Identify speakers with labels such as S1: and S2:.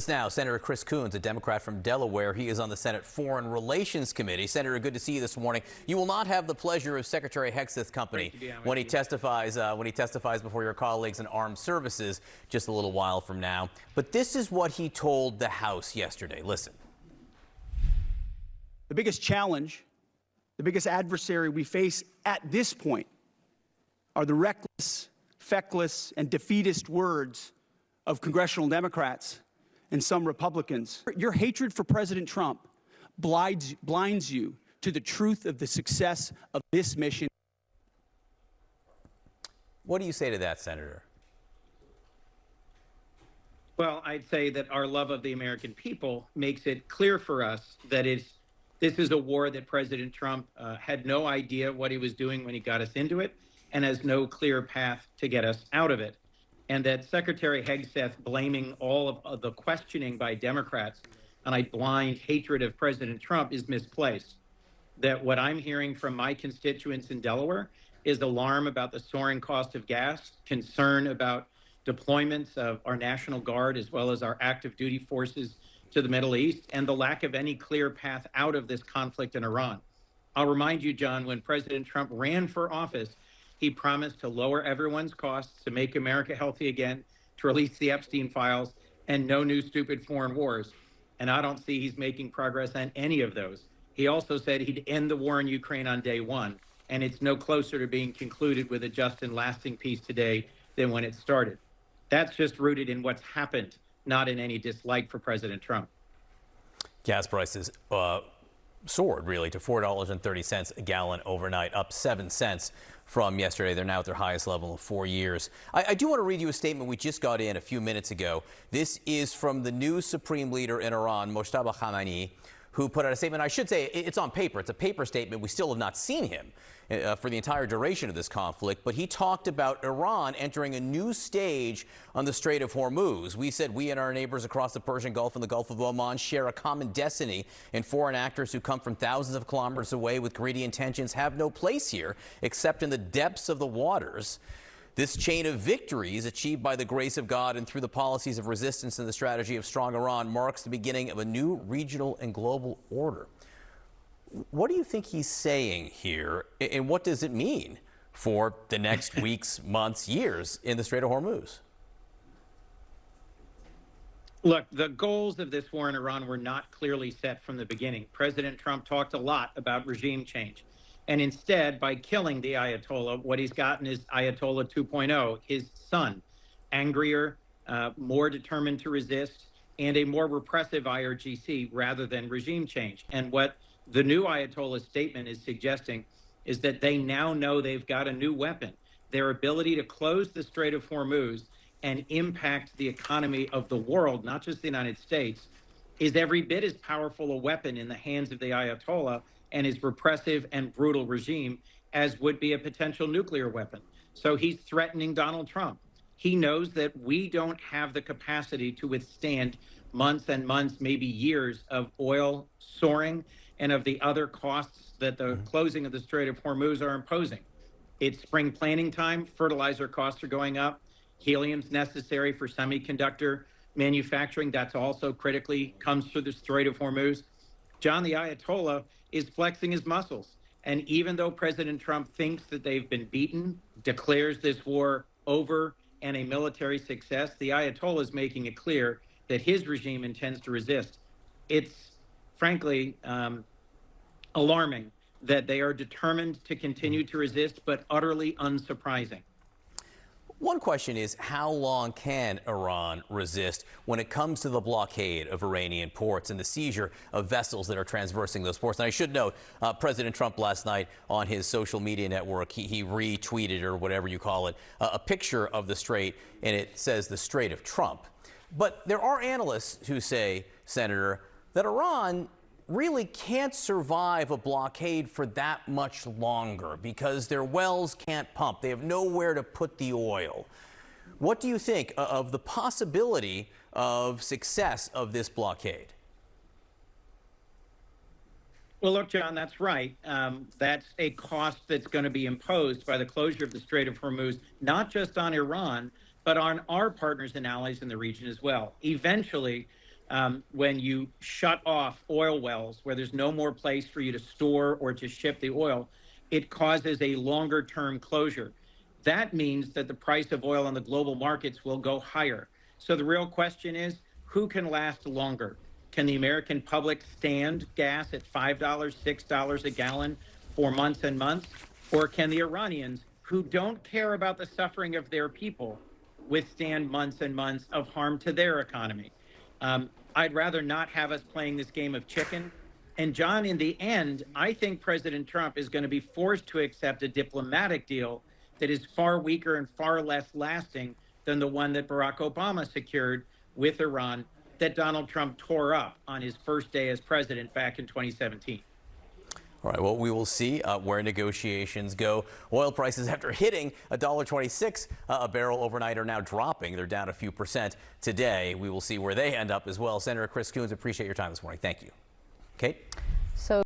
S1: Now, Senator Chris Coons, a Democrat from Delaware, he is on the Senate Foreign Relations Committee. Senator, good to see you this morning. You will not have the pleasure of Secretary Hexeth's company when he testifies before your colleagues in armed services just a little while from now. But this is what he told the House yesterday. Listen.
S2: The biggest challenge, the biggest adversary we face at this point are the reckless, feckless, and defeatist words of congressional Democrats and some Republicans. Your hatred for President Trump blinds you to the truth of the success of this mission.
S1: What do you say to that, Senator?
S3: Well, I'd say that our love of the American people makes it clear for us that this is a war that President Trump had no idea what he was doing when he got us into it and has no clear path to get us out of it. And that Secretary Hegseth blaming all of the questioning by Democrats on a blind hatred of President Trump is misplaced. That what I'm hearing from my constituents in Delaware is alarm about the soaring cost of gas, concern about deployments of our National Guard as well as our active duty forces to the Middle East, and the lack of any clear path out of this conflict in Iran. I'll remind you, John, when President Trump ran for office, he promised to lower everyone's costs, to make America healthy again, to release the Epstein files, and no new stupid foreign wars. And I don't see he's making progress on any of those. He also said he'd end the war in Ukraine on day one, and it's no closer to being concluded with a just and lasting peace today than when it started. That's just rooted in what's happened, not in any dislike for President Trump.
S1: Gas prices soared really to $4.30 a gallon overnight, up 7 cents from yesterday. They're now at their highest level in 4 years. I do want to read you a statement we just got in a few minutes ago. This is from the new supreme leader in Iran, Mojtaba Khamenei, who put out a statement. I should say it's on paper. It's a paper statement. We still have not seen him for the entire duration of this conflict, but he talked about Iran entering a new stage on the Strait of Hormuz. We said we and our neighbors across the Persian Gulf and the Gulf of Oman share a common destiny, and foreign actors who come from thousands of kilometers away with greedy intentions have no place here except in the depths of the waters. This chain of victories achieved by the grace of God and through the policies of resistance and the strategy of strong Iran marks the beginning of a new regional and global order. What do you think he's saying here, and what does it mean for the next weeks, months, years in the Strait of Hormuz?
S3: Look, the goals of this war in Iran were not clearly set from the beginning. President Trump talked a lot about regime change. And instead, by killing the Ayatollah, what he's gotten is Ayatollah 2.0, his son, angrier, more determined to resist, and a more repressive IRGC rather than regime change. And what the new Ayatollah statement is suggesting is that they now know they've got a new weapon. Their ability to close the Strait of Hormuz and impact the economy of the world, not just the United States, is every bit as powerful a weapon in the hands of the Ayatollah and his repressive and brutal regime as would be a potential nuclear weapon. So he's threatening Donald Trump. He knows that we don't have the capacity to withstand months and months, maybe years of oil soaring and of the other costs that the closing of the Strait of Hormuz are imposing. It's spring planting time. Fertilizer costs are going up. Helium's necessary for semiconductor manufacturing. That's also critically comes through the Strait of Hormuz. John, the Ayatollah is flexing his muscles. And even though President Trump thinks that they've been beaten, declares this war over and a military success, the Ayatollah is making it clear that his regime intends to resist. It's frankly alarming that they are determined to continue to resist, but utterly unsurprising.
S1: One question is, how long can Iran resist when it comes to the blockade of Iranian ports and the seizure of vessels that are transversing those ports? And I should note, President Trump last night on his social media network, he retweeted, or whatever you call it, a picture of the strait, and it says the Strait of Trump. But there are analysts who say, Senator, that Iran really can't survive a blockade for that much longer because their wells can't pump. They have nowhere to put the oil. What do you think of the possibility of success of this blockade?
S3: Well, look, John, that's right. That's a cost that's going to be imposed by the closure of the Strait of Hormuz, not just on Iran, but on our partners and allies in the region as well. Eventually, when you shut off oil wells where there's no more place for you to store or to ship the oil, it causes a longer term closure. That means that the price of oil on the global markets will go higher. So the real question is, who can last longer? Can the American public stand gas at $5, $6 a gallon for months and months? Or can the Iranians, who don't care about the suffering of their people, withstand months and months of harm to their economy? I'd rather not have us playing this game of chicken. And John, in the end, I think President Trump is going to be forced to accept a diplomatic deal that is far weaker and far less lasting than the one that Barack Obama secured with Iran, that Donald Trump tore up on his first day as president back in 2017.
S1: All right, well, we will see where negotiations go. Oil prices, after hitting $1.26 a barrel overnight, are now dropping. They're down a few percent today. We will see where they end up as well. Senator Chris Coons, appreciate your time this morning. Thank you. Kate?